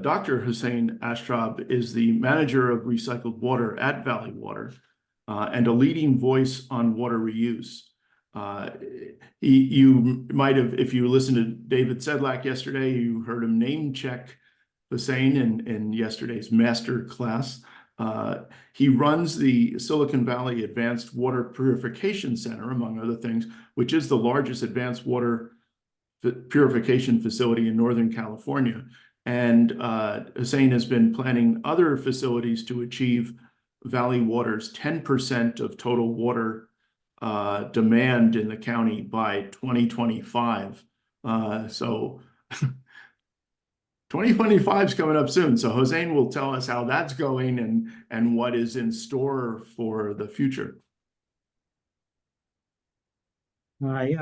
Dr. Hossein Ashktorab is the manager of recycled water at Valley Water and a leading voice on water reuse. You might have, if you listened to David Sedlak yesterday, you heard him name check Hossein in yesterday's master class. He runs the Silicon Valley Advanced Water Purification Center, among other things, which is the largest advanced water purification facility in Northern California. And Hossein has been planning other facilities to achieve Valley Water's 10% of total water demand in the county by 2025. So 2025 is coming up soon. So Hossein will tell us how that's going and what is in store for the future. Hi,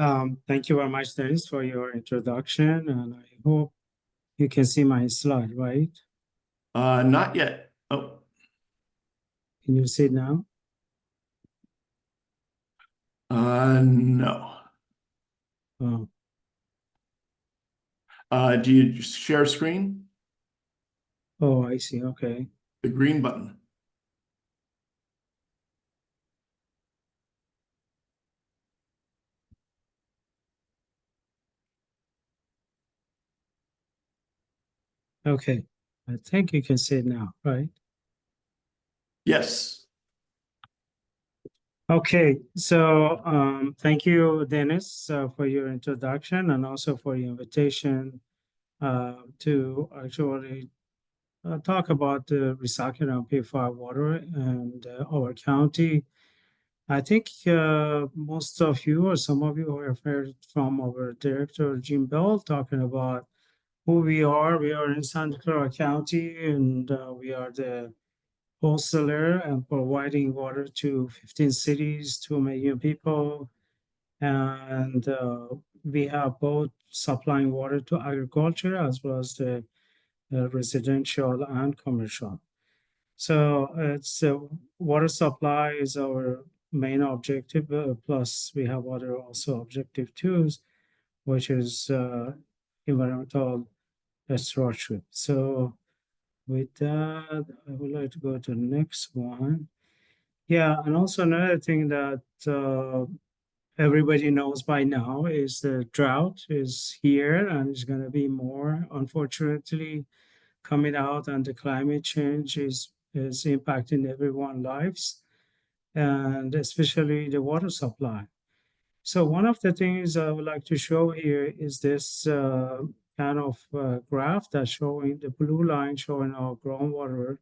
thank you very much, Dennis, for your introduction, and I hope you can see my slide, right? Not yet. Oh. Can you see it now? No. Oh. Do you share screen? Oh, I see. Okay. The green button. Okay. I think you can see it now, right? Yes. Okay. So thank you, Dennis, for your introduction and also for your invitation to actually talk about the recycling and purified water and our county. I think most of you or some of you have heard from our director, Jim Bell, talking about who we are. We are in Santa Clara County, and we are the wholesaler and providing water to 15 cities, 2 million people. And we have both supplying water to agriculture as well as the residential and commercial. So it's water supply is our main objective, plus we have other also objective tools, which is environmental stewardship. So with that, I would like to go to the next one. Yeah, and also another thing that everybody knows by now is the drought is here and it's going to be more, unfortunately, coming out, and the climate change is impacting everyone's lives, and especially the water supply. So one of the things I would like to show here is this kind of graph that's showing the blue line showing our groundwater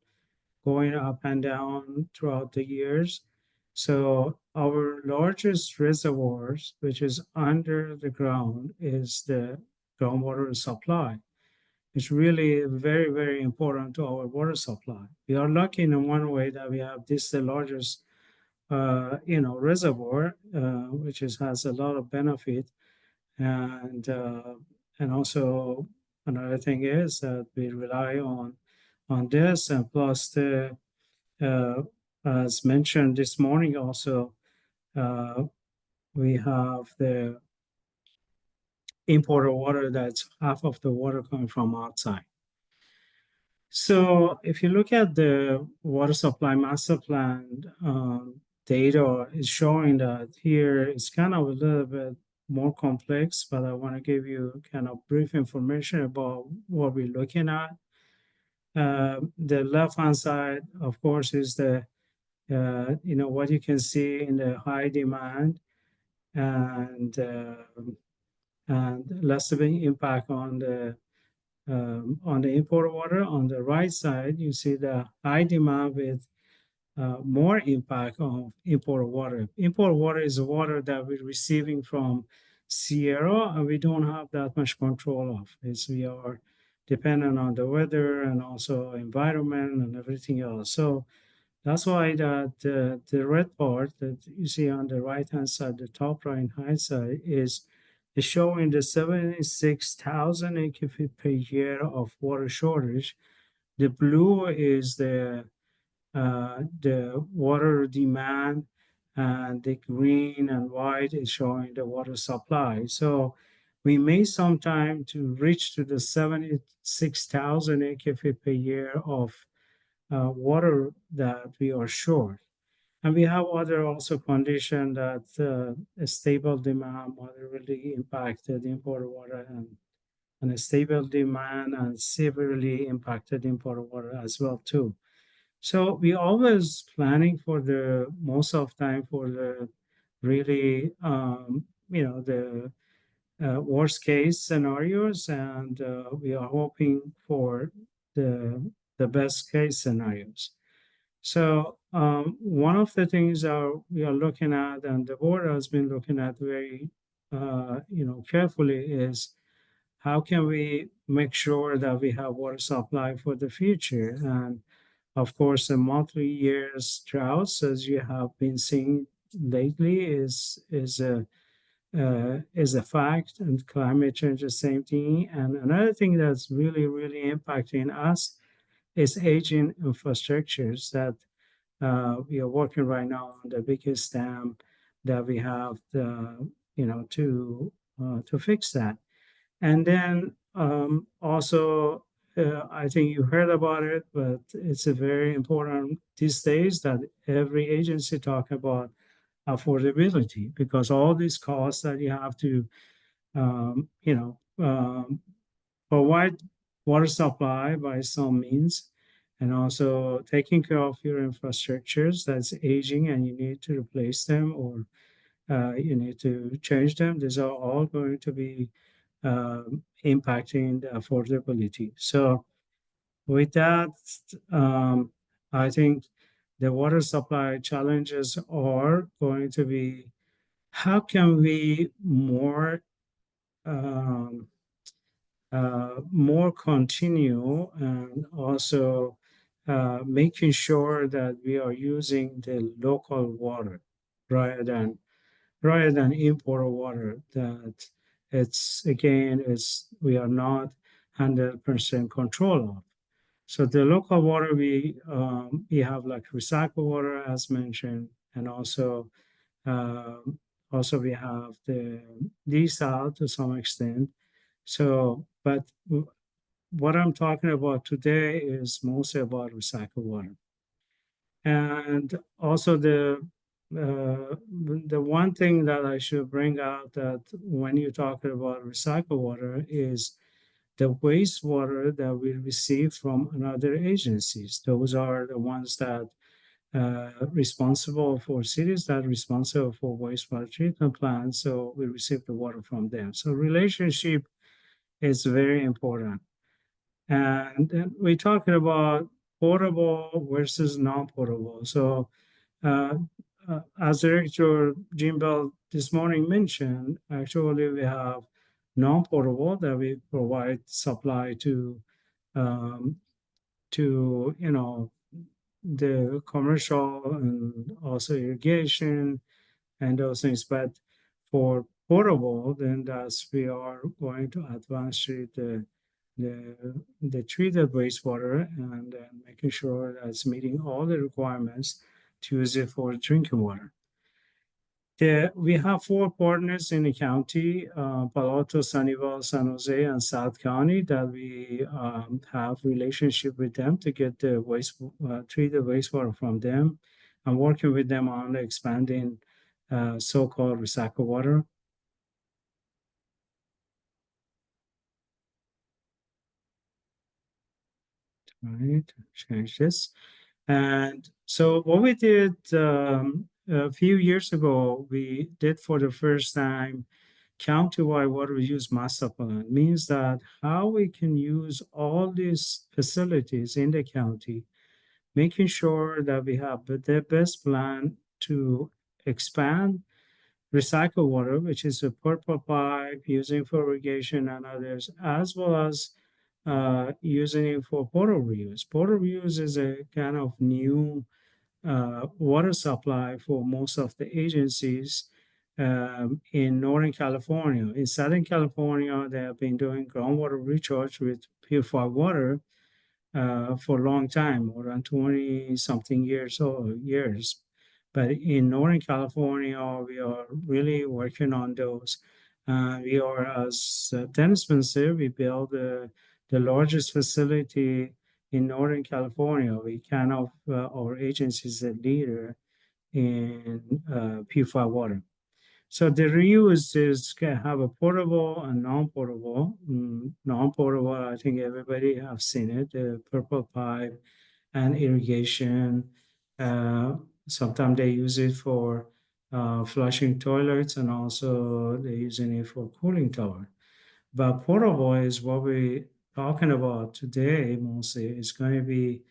going up and down throughout the years. So our largest reservoirs, which is under the ground, is the groundwater supply. It's really very, very important to our water supply. We are lucky in one way that we have this the largest, reservoir, which has a lot of benefit, and also another thing is that we rely on this, and plus the as mentioned this morning also, we have the imported water that's half of the water coming from outside. So if you look at the water supply master plan data, is showing that here it's kind of a little bit more complex, but I want to give you kind of brief information about what we're looking at. The left-hand side, of course, is the what you can see in the high demand and less of an impact on the imported water. On the right side, you see the high demand with more impact on imported water. Imported water is water that we're receiving from Sierra, and we don't have that much control of. We are dependent on the weather and also environment and everything else. So that's why that the red part that you see on the right-hand side, the top right-hand side, is showing the 76,000 acre feet per year of water shortage. The blue is the water demand, and the green and white is showing the water supply. So we may sometime to reach to the 76,000 acre-feet per year of water that we are short. And we have other also condition that a stable demand moderately impacted imported water and a stable demand and severely impacted imported water as well too. So we always planning for the most of time for the really the worst case scenarios, and we are hoping for the the best case scenarios. So one of the things we are looking at, and the board has been looking at very carefully, is how can we make sure that we have water supply for the future. And of course, the multi-years droughts, as you have been seeing lately, is a fact, and climate change the same thing. And another thing that's really, really impacting us is aging infrastructures that we are working right now on the biggest dam that we have to fix that. And then also, I think you heard about it, but it's a very important these days that every agency talk about affordability, because all these costs that you have to, um, you know, um, provide water supply by some means, and also taking care of your infrastructures that's aging and you need to replace them, or you need to change them. These are all going to be impacting the affordability. So with that, I think the water supply challenges are going to be how can we um, more continue, and also making sure that we are using the local water rather than imported water. That it's again is we are not 100% control of. So the local water we have like recycled water as mentioned, and um, also we have the desal to some extent. So, but what I'm talking about today is mostly about recycled water. And also the one thing that I should bring out, that when you're talking about recycled water, is the wastewater that we receive from another agencies. Those are the ones that responsible for cities that are responsible for wastewater treatment plants. So we receive the water from them. So relationship is very important. And then we're talking about portable versus non-portable. So uh, as Director Jim Bell this morning mentioned, actually we have non-portable that we provide supply um, to the commercial and also irrigation and those things. But for portable, then that's we are going to advance treat the treated wastewater, and then making sure that it's meeting all the requirements to use it for drinking water. We have four partners in the county, Palo Alto, Sunnyvale, San Jose, and South County, that we have relationship with them to get the treated wastewater from them, and working with them on expanding so-called recycled water. All right, change this. And so what we did a few years ago, we did for the first time countywide water use master plan. Means that how we can use all these facilities in the county, making sure that we have the best plan to expand recycled water, which is a purple pipe using for irrigation and others, as well as using it for portable reuse. Portable reuse is a kind of new water supply for most of the agencies in Northern California. In Southern California, they have been doing groundwater recharge with purified water for a long time, more than 20 something years. But in Northern California, we are really working on those. We are, as Dennis said, we built the largest facility in Northern California. We kind of, our agency is a leader in purified water. So the reuse is can have a portable and non-portable. Non-portable, I think everybody have seen it, the purple pipe and irrigation. Uh, Sometimes they use it for flushing toilets, and also they're using it for cooling tower. But portable is what we're talking about today mostly. It's going to be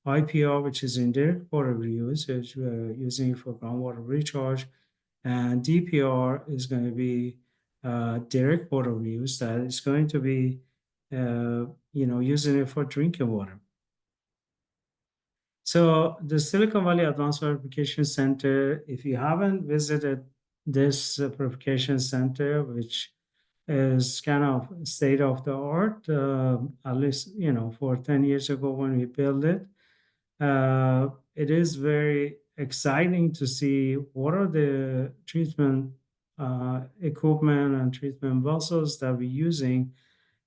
IPR, which is indirect water reuse, which we're using it for groundwater recharge, and DPR is going to be direct water reuse, that is going to be using it for drinking water. So the Silicon Valley Advanced Purification Center, if you haven't visited this purification center, which is kind of state of the art, at least, for 10 years ago when we built it, it is very exciting to see what are the treatment equipment and treatment vessels that we're using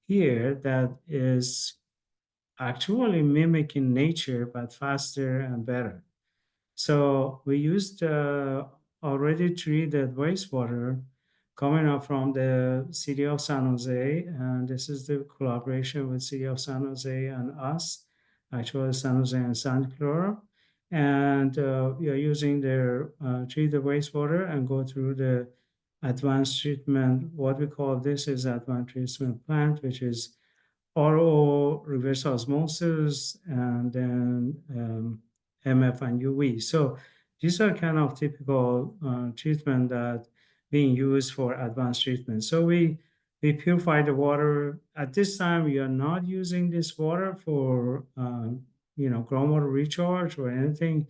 here that is actually mimicking nature, but faster and better. So we used already treated wastewater coming up from the city of San Jose, and this is the collaboration with city of San Jose and us, actually San Jose and Santa Clara. And we are using their treated wastewater and go through the advanced treatment. What we call this is advanced treatment plant, which is RO, reverse osmosis, and then MF and UV. So these are kind of typical treatment that being used for advanced treatment. So we purify the water. At this time, we are not using this water for groundwater recharge or anything.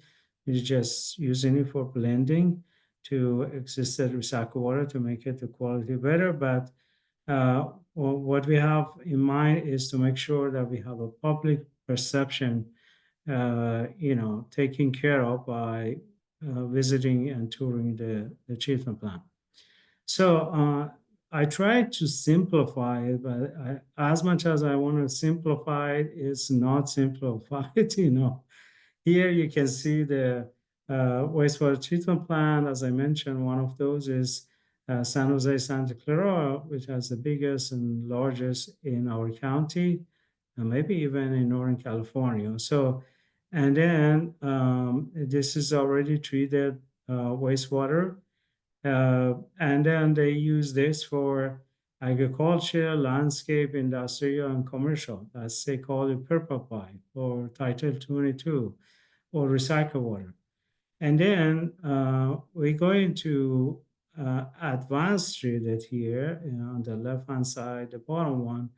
We're just using it for blending to existed recycled water to make it the quality better. But what we have in mind is to make sure that we have a public perception, taken care of by visiting and touring the treatment plant. So I try to simplify it, but as much as I want to simplify it, it's not simplified, Here you can see the wastewater treatment plant. As I mentioned, one of those is San Jose, Santa Clara, which has the biggest and largest in our county, and maybe even in Northern California. So, and then this is already treated wastewater. And then they use this for agriculture, landscape, industrial, and commercial. That's they call it purple pipe or Title 22 or recycle water. And then we're going to advanced treat it here on the left-hand side, the bottom one,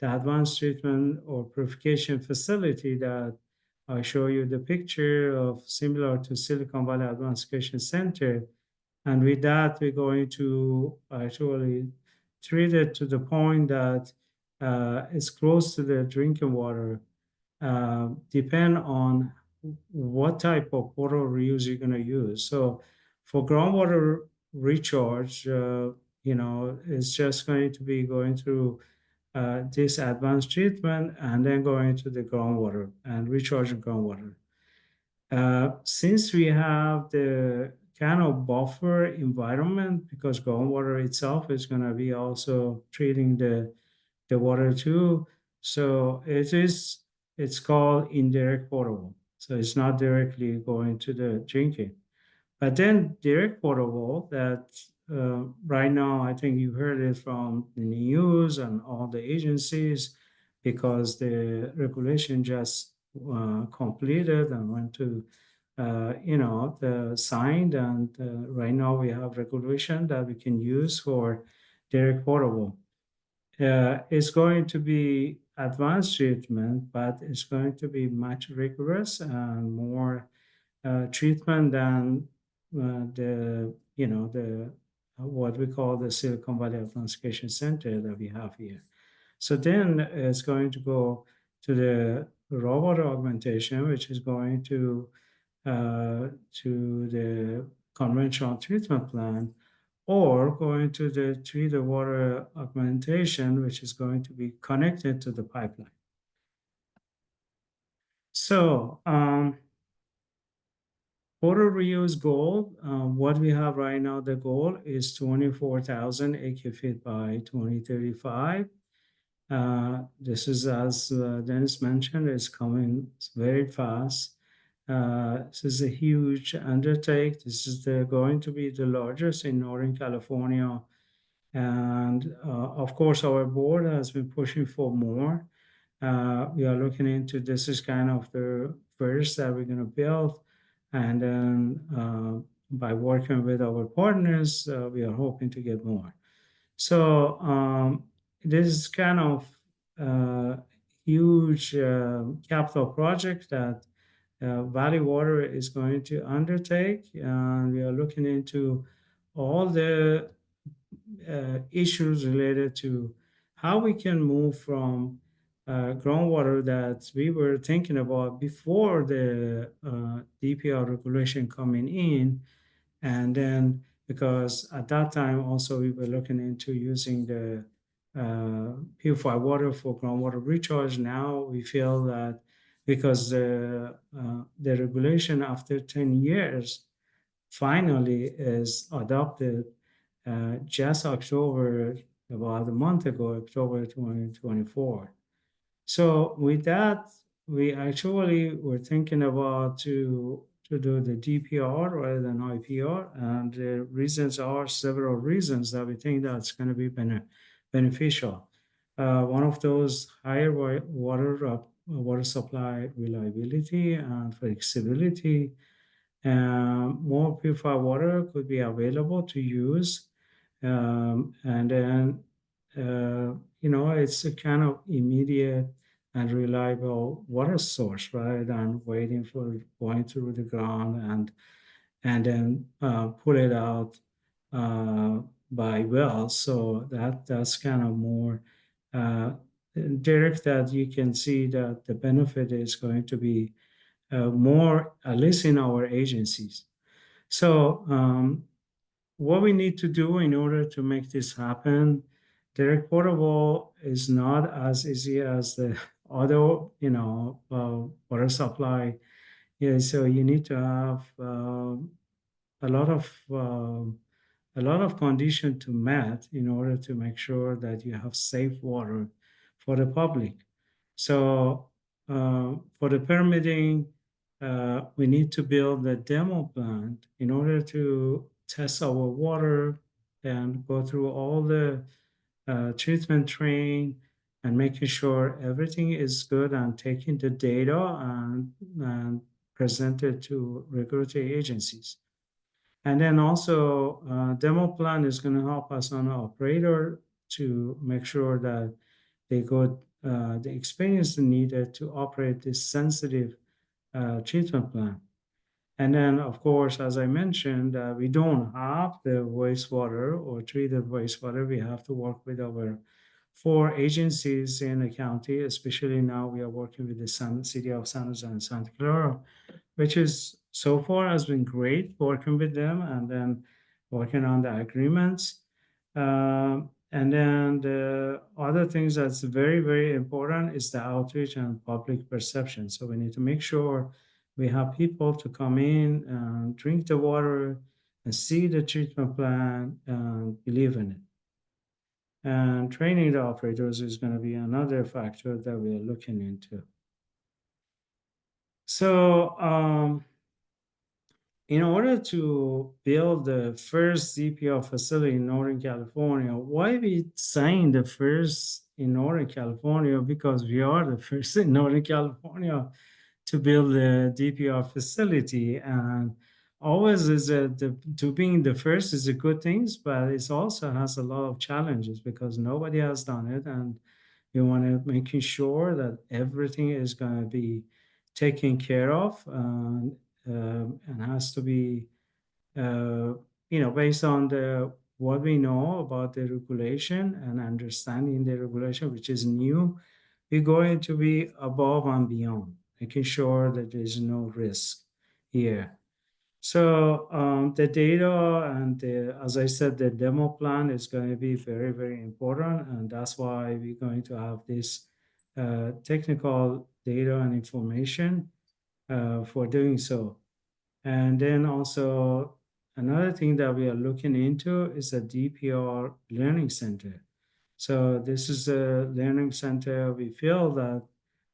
the advanced treatment or purification facility that I show you the picture of, similar to Silicon Valley Advanced Purification Center. And with that, we're going to actually treat it to the point that it's close to the drinking water, depend on what type of water reuse you're going to use. So for groundwater recharge, it's just going to be going through this advanced treatment and then going to the groundwater and recharging groundwater. Since we have the kind of buffer environment, because groundwater itself is going to be also treating the water too, so it's called indirect potable. So it's not directly going to the drinking. But then direct potable, that right now, I think you heard it from the news and all the agencies, because the regulation just completed and went to, the signed, and right now we have regulation that we can use for direct potable. It's going to be advanced treatment, but it's going to be much rigorous and more treatment than the what we call the Silicon Valley Advanced Education Center that we have here. So then it's going to go to the raw water augmentation, which is going to the conventional treatment plant, or going to the treated water augmentation, which is going to be connected to the pipeline. So, water reuse goal, what we have right now, the goal is 24,000 acre-feet by 2035. This is, as Dennis mentioned, is coming very fast. This is a huge undertake. This is going to be the largest in Northern California. And of course, our board has been pushing for more. We are looking into this is kind of the first that we're going to build. And then by working with our partners, we are hoping to get more. So this is kind of huge capital project that Valley Water is going to undertake. And we are looking into all the issues related to how we can move from groundwater that we were thinking about before the DPR regulation coming in. And then because at that time also we were looking into using the purified water for groundwater recharge. Now we feel that because the regulation after 10 years finally is adopted just October, about a month ago, October 2024. So with that, we actually were thinking about to do the DPR rather than IPR, and the reasons are several reasons that we think that's going to be beneficial. One of those higher water supply reliability and flexibility. More purified water could be available to use, and then it's a kind of immediate and reliable water source rather than waiting for going through the ground and then pull it out by well. So that's kind of more direct, that you can see that the benefit is going to be more, at least in our agencies. So what we need to do in order to make this happen, direct portable is not as easy as the other, water supply. Yeah, so you need to have a lot of condition to met in order to make sure that you have safe water for the public. So for the permitting, we need to build a demo plant in order to test our water and go through all the treatment train and making sure everything is good and taking the data and present it to regulatory agencies. And then also demo plan is going to help us on operator to make sure that they got the experience needed to operate this sensitive treatment plant. And then, of course, as I mentioned, we don't have the wastewater or treated wastewater. We have to work with our 4 agencies in the county, especially now we are working with the city of San Jose and Santa Clara, which is so far has been great working with them and then working on the agreements. And then the other things that's very, very important is the outreach and public perception. So we need to make sure we have people to come in and drink the water and see the treatment plant and believe in it. And training the operators is going to be another factor that we are looking into. So in order to build the first DPR facility in Northern California, why we saying the first in Northern California? Because we are the first in Northern California to build a DPR facility, and always is to being the first is a good thing, but it also has a lot of challenges because nobody has done it, and you want to making sure that everything is going to be taken care of and has to be based on the what we know about the regulation and understanding the regulation, which is new. We're going to be above and beyond, making sure that there's no risk here. So the data and as I said, the demo plan is going to be very, very important. And that's why we're going to have this technical data and information for doing so. And then also another thing that we are looking into is a DPR learning center. So this is a learning center. We feel that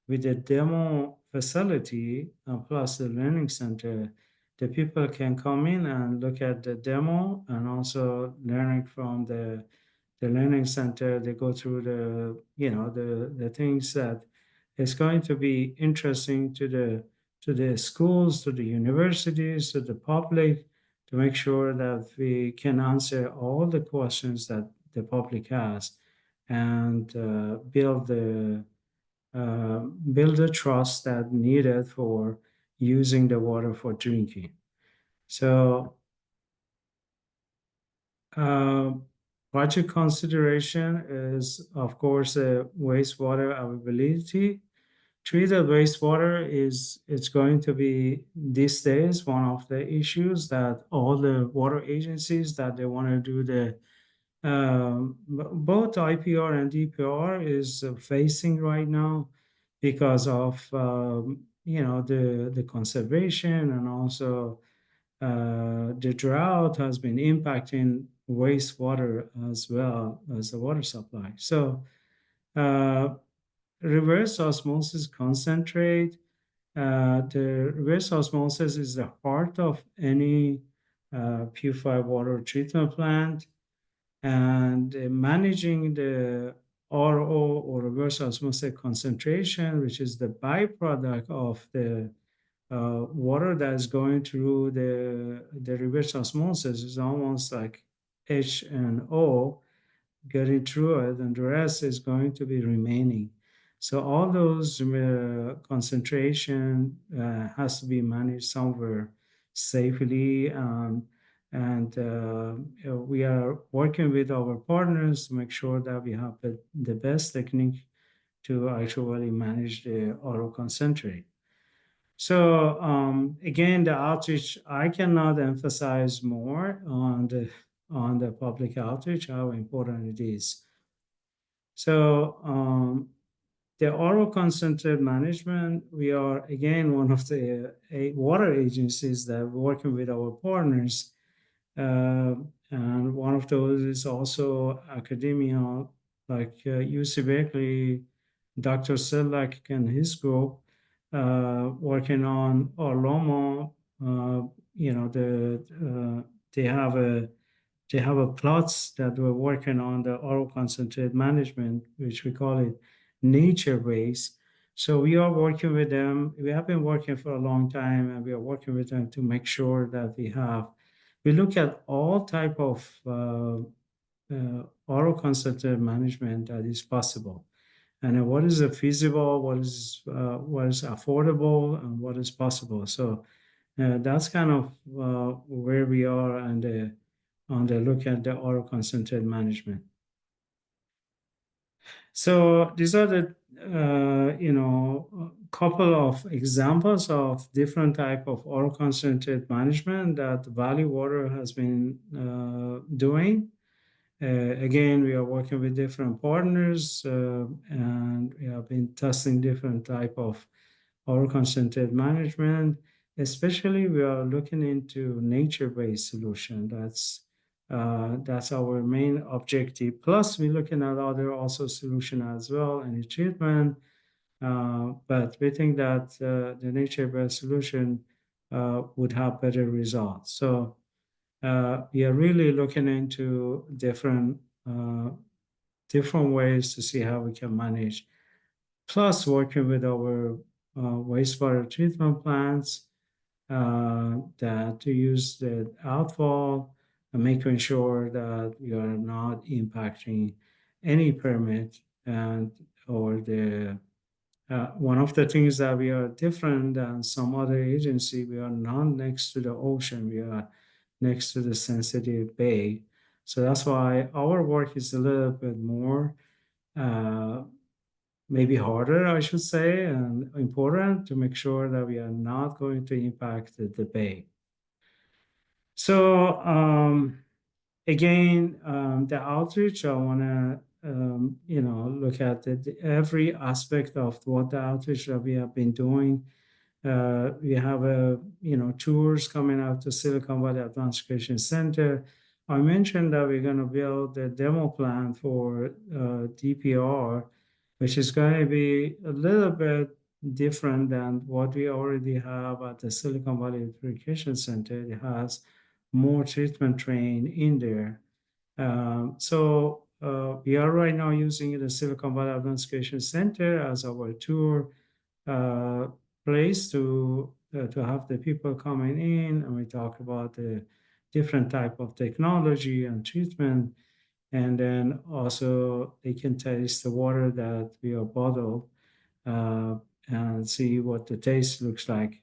with the demo facility plus the learning center, the people can come in and look at the demo and also learning from the learning center. They go through the things that is going to be interesting to the schools, to the universities, to the public, to make sure that we can answer all the questions that the public has and build the trust that needed for using the water for drinking. So uh, project consideration is, of course, wastewater availability. Treated wastewater is it's going to be these days one of the issues that all the water agencies that they want to do the both IPR and DPR is facing right now because of the conservation and also the drought has been impacting wastewater as well as the water supply. So uh, reverse osmosis concentrate. The reverse osmosis is the heart of any purified water treatment plant, and managing the RO or reverse osmosis concentration, which is the byproduct of the water that is going through the reverse osmosis, is almost like H and O getting through it, and the rest is going to be remaining. So all those concentration has to be managed somewhere safely. And we are working with our partners to make sure that we have the best technique to actually manage the auto concentrate. So again, the outreach, I cannot emphasize more on the public outreach, how important it is. So the oral concentrate management, we are again one of the water agencies that we're working with our partners. And one of those is also academia, like UC Berkeley, Dr. Selak and his group working on Orlomo. They have a plots that we're working on the oral concentrate management, which we call it nature base. So we are working with them. We have been working for a long time, and we are working with them to make sure that we look at all type of oral concentrate management that is possible, and what is feasible, what is affordable, and what is possible. So that's kind of where we are on the look at the oral concentrate management. So these are the couple of examples of different type of oral concentrate management that Valley Water has been doing. Again, we are working with different partners and we have been testing different type of oral concentrate management. Especially, we are looking into nature-based solution. That's our main objective. Plus, we're looking at other also solution as well, any treatment. But we think that the nature-based solution would have better results. So we are really looking into different ways to see how we can manage. Plus, working with our wastewater treatment plants that to use the outfall and making sure that we are not impacting any permit and or the one of the things that we are different than some other agency, we are not next to the ocean, we are next to the sensitive bay. So that's why our work is a little bit more uh, maybe harder, I should say, and important to make sure that we are not going to impact the bay. So again, the outreach, I want to look at every aspect of what the outreach that we have been doing. We have tours coming out to Silicon Valley Advanced Education Center. I mentioned that we're going to build a demo plan for DPR, which is going to be a little bit different than what we already have at the Silicon Valley Purification Center. It has more treatment train in there. We are right now using the Silicon Valley Advanced Education Center as our tour uh, place to have the people coming in, and we talk about the different type of technology and treatment, and then also they can taste the water that we are bottled uh, and see what the taste looks like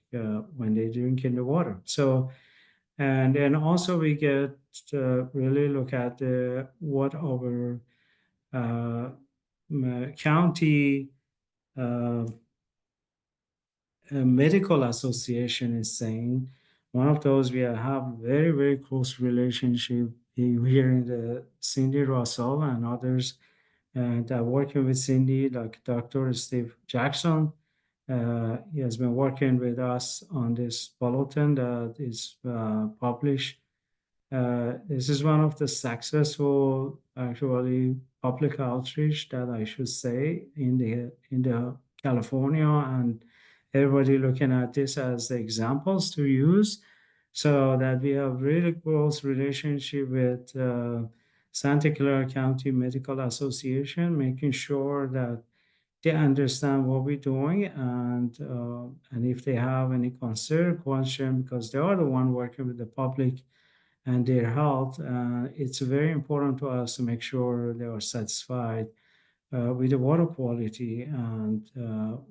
when they drink in the water. So, and then also we get to really look at what our county uh, medical association is saying. One of those we have very, very close relationship here in the Cindy Russell and others that are working with Cindy, like Dr. Steve Jackson. He has been working with us on this bulletin that is published. This is one of the successful, actually, public outreach that I should say in the California, and everybody looking at this as the examples to use, so that we have really close relationship with Santa Clara County Medical Association, making sure that they understand what we're doing, and if they have any concern, question, because they are the one working with the public and their health. It's very important to us to make sure they are satisfied with the water quality and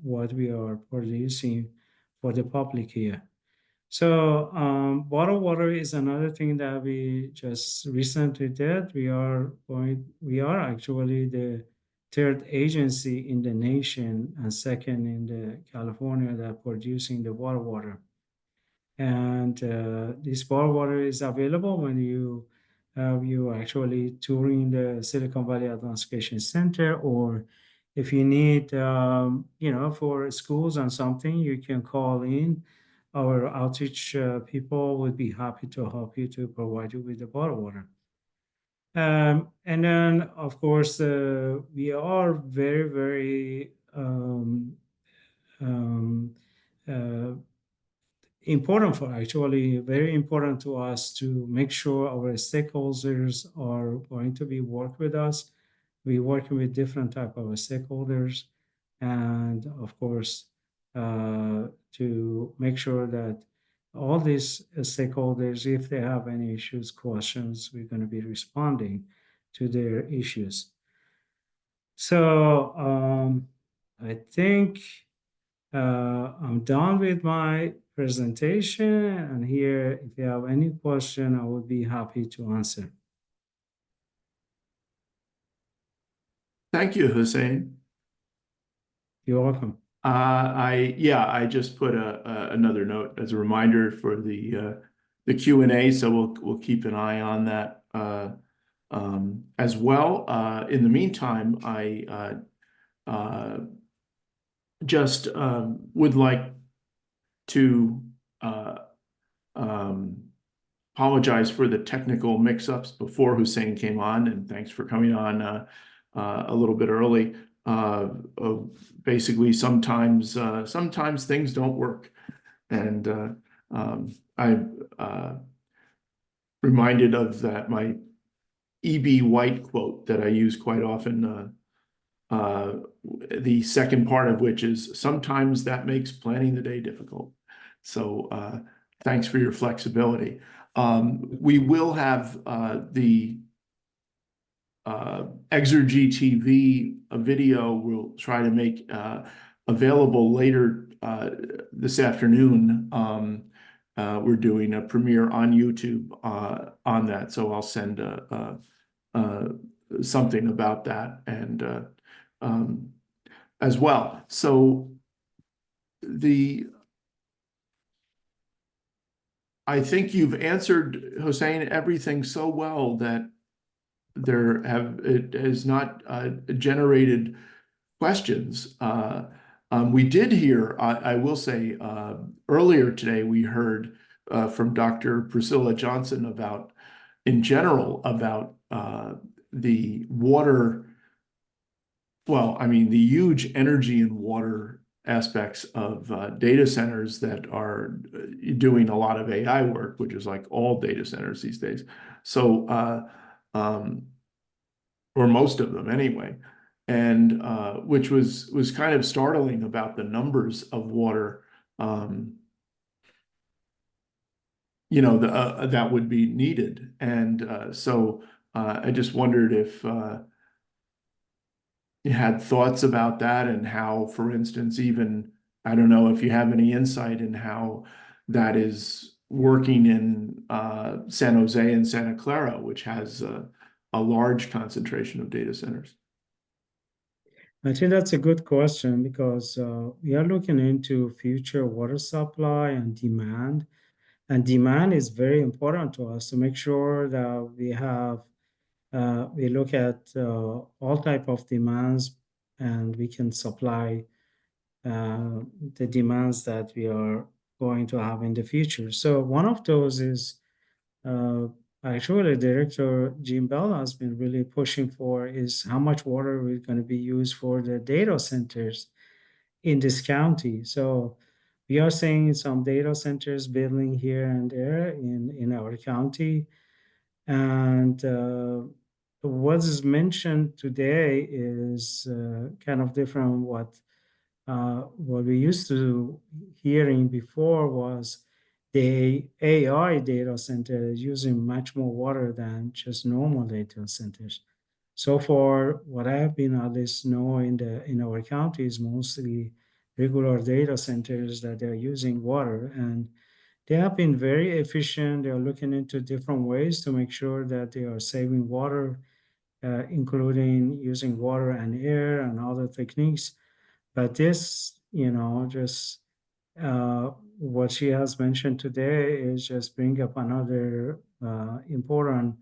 what we are producing for the public here. So bottled water is another thing that we just recently did. We are actually the third agency in the nation and second in the California that producing the bottled water. And this bottled water is available when you actually touring the Silicon Valley Advanced Education Center, or if you need for schools and something, you can call in. Our outreach people would be happy to help you to provide you with the bottled water. And then, of course, we are very, very um, uh, important for actually very important to us to make sure our stakeholders are going to be work with us. We working with different type of stakeholders, and of course to make sure that all these stakeholders, if they have any issues, questions, we're going to be responding to their issues. So I think I'm done with my presentation, and here, if you have any question, I would be happy to answer. Thank you, Hussein. You're welcome. I just put another note as a reminder for the Q&A, so we'll keep an eye on that as well. In the meantime, I just would like to apologize for the technical mix-ups before Hussein came on, and thanks for coming on a little bit early. Basically, sometimes things don't work, and I reminded of that my E.B. White quote that I use quite often. The second part of which is sometimes that makes planning the day difficult. So thanks for your flexibility. We will have the Exergy TV video we'll try to make available later this afternoon. We're doing a premiere on YouTube on that, so I'll send something about that and as well. So the I think you've answered, Hossein, everything so well that it has not generated questions. We did hear, I will say, earlier today, we heard from Dr. Priscilla Johnson about, in general, about the water, well, I mean, the huge energy and water aspects of data centers that are doing a lot of AI work, which is like all data centers these days. So, um, or most of them anyway, and which was kind of startling about the numbers of water, um, that would be needed. And so I just wondered if you had thoughts about that and how, for instance, even, I don't know if you have any insight in how that is working in San Jose and Santa Clara, which has a large concentration of data centers. I think that's a good question because we are looking into future water supply and demand. And demand is very important to us to make sure that we look at all type of demands and we can supply uh, the demands that we are going to have in the future. So one of those is uh, actually Director Jim Bell has been really pushing for is how much water we're going to be used for the data centers in this county. So we are seeing some data centers building here and there in our county. And what is mentioned today is kind of different what we used to hearing before was the AI data center is using much more water than just normal data centers. So far, what I have been at least know in our county is mostly regular data centers that they're using water, and they have been very efficient. They are looking into different ways to make sure that they are saving water, including using water and air and other techniques. But this, just what she has mentioned today is just bring up another important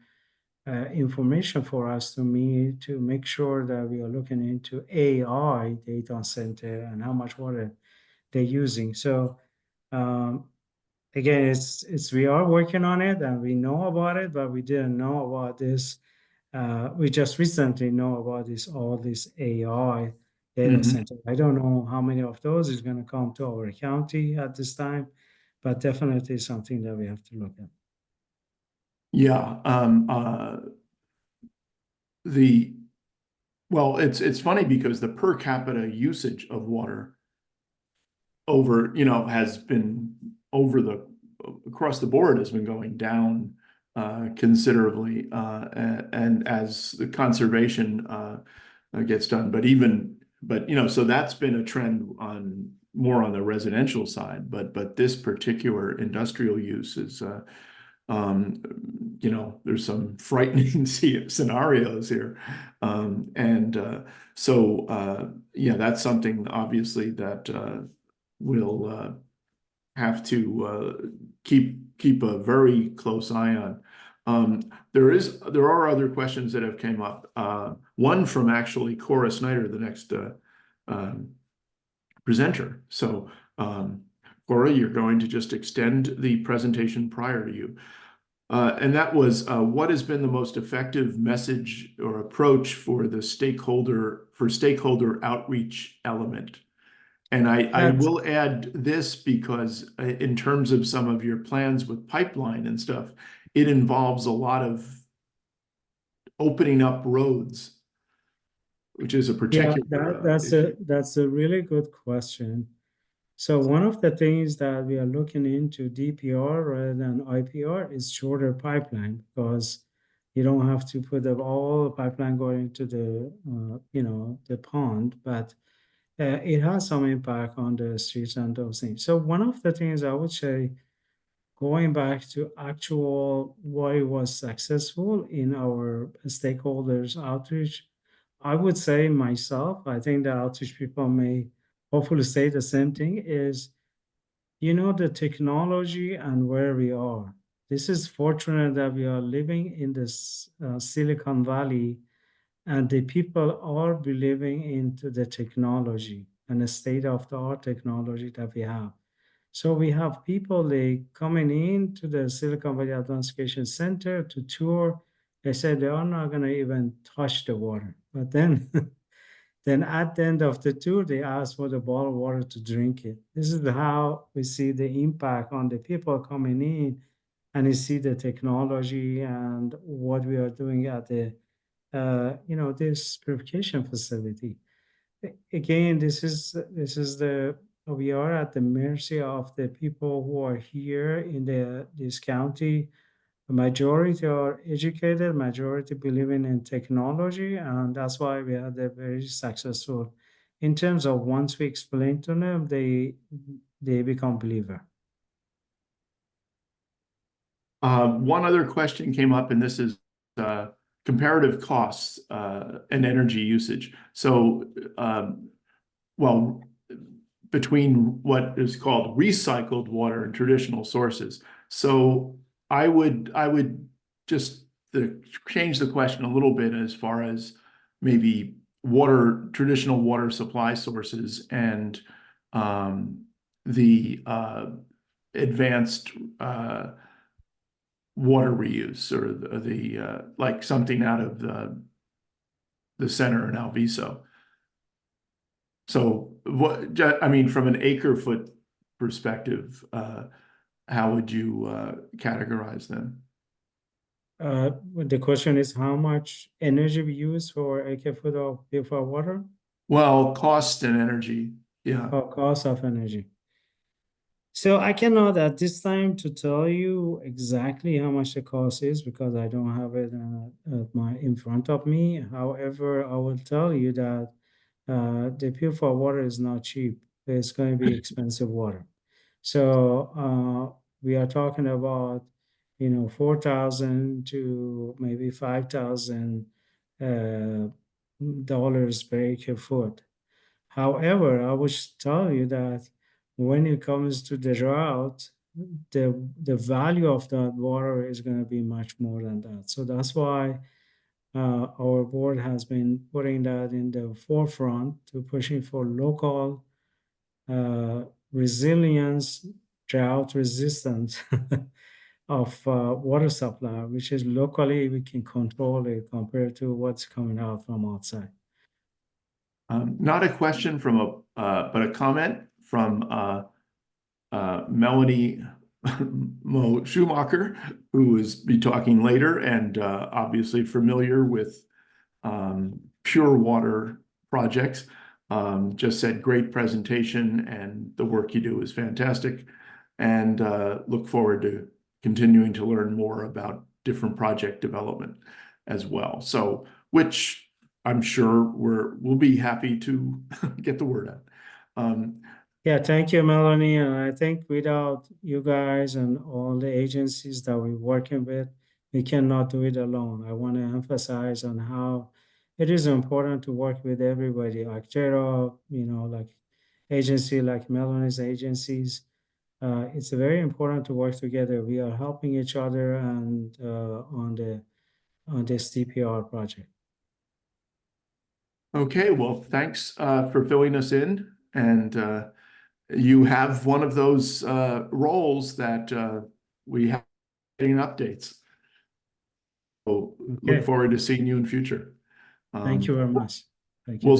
information for us to make sure that we are looking into AI data center and how much water they're using. So um, again, it's we are working on it and we know about it, but we didn't know about this. We just recently know about all this AI data Mhm. center. I don't know how many of those is going to come to our county at this time, but definitely something that we have to look at. Yeah. The Well, it's funny because the per capita usage of water has been over the across the board has been going down considerably, and as the conservation gets done, so that's been a trend on more on the residential side, but this particular industrial use is um, there's some frightening scenarios here. And yeah, that's something obviously that we'll have to keep a very close eye on. There are other questions that have came up. One from actually Cora Snyder, the next um, presenter. So, Cora, you're going to just extend the presentation prior to you. And that was what has been the most effective message or approach for stakeholder outreach element? And I That's will add this because in terms of some of your plans with pipeline and stuff, it involves a lot of opening up roads, which is a yeah, particular that's issue. that's a really good question. So one of the things that we are looking into DPR rather than IPR is shorter pipeline because you don't have to put all the pipeline going to the pond, but it has some impact on the streets and those things. So one of the things I would say, going back to actual why was successful in our stakeholders outreach, I would say myself, I think the outreach people may hopefully say the same thing, is you know, the technology and where we are. This is fortunate that we are living in this Silicon Valley, and the people are believing into the technology and the state of the art technology that we have. So we have people they coming into the Silicon Valley Advanced Education Center to tour. They said they are not going to even touch the water, but then then at the end of the tour, they ask for the bottled water to drink it. This is how we see the impact on the people coming in, and you see the technology and what we are doing at the, this purification facility. Again, this is the we are at the mercy of the people who are here in this county. The majority are educated, majority believing in technology, and that's why we are very successful. In terms of once we explain to them, they become believer. One other question came up, and this is comparative costs and energy usage. So, well, between what is called recycled water and traditional sources. So I would just change the question a little bit as far as maybe traditional water supply sources and the advanced water reuse, or the like something out of the center in Alviso. So I mean, from an acre foot perspective, how would you categorize them? The question is how much energy we use for acre foot of pure water Well, cost and energy. Yeah. or cost of energy. So I cannot at this time to tell you exactly how much the cost is because I don't have it in front of me. However, I will tell you that the purified water is not cheap. It's going to be expensive water. So we are talking about, 4,000 to maybe 5,000 dollars per acre foot. However, I would tell you that when it comes to the drought, the value of that water is going to be much more than that. So that's why our board has been putting that in the forefront to pushing for local resilience, drought resistance of water supply, which is locally we can control it compared to what's coming out from outside. Not a question from but a comment from Melanie Mo Schumacher, who is be talking later, and obviously familiar with pure water projects. Just said great presentation, and the work you do is fantastic, and look forward to continuing to learn more about different project development as well. So, which I'm sure we'll be happy to get the word out. Yeah, thank you, Melanie. And I think without you guys and all the agencies that we're working with, we cannot do it alone. I want to emphasize on how it is important to work with everybody, like Jero, like agency like Melanie's agencies. It's very important to work together. We are helping each other and on this TPR project. Okay, well, thanks for filling us in, and you have one of those roles that we have getting updates. So look Okay. forward to seeing you in future. Thank you very much. Thank you. We'll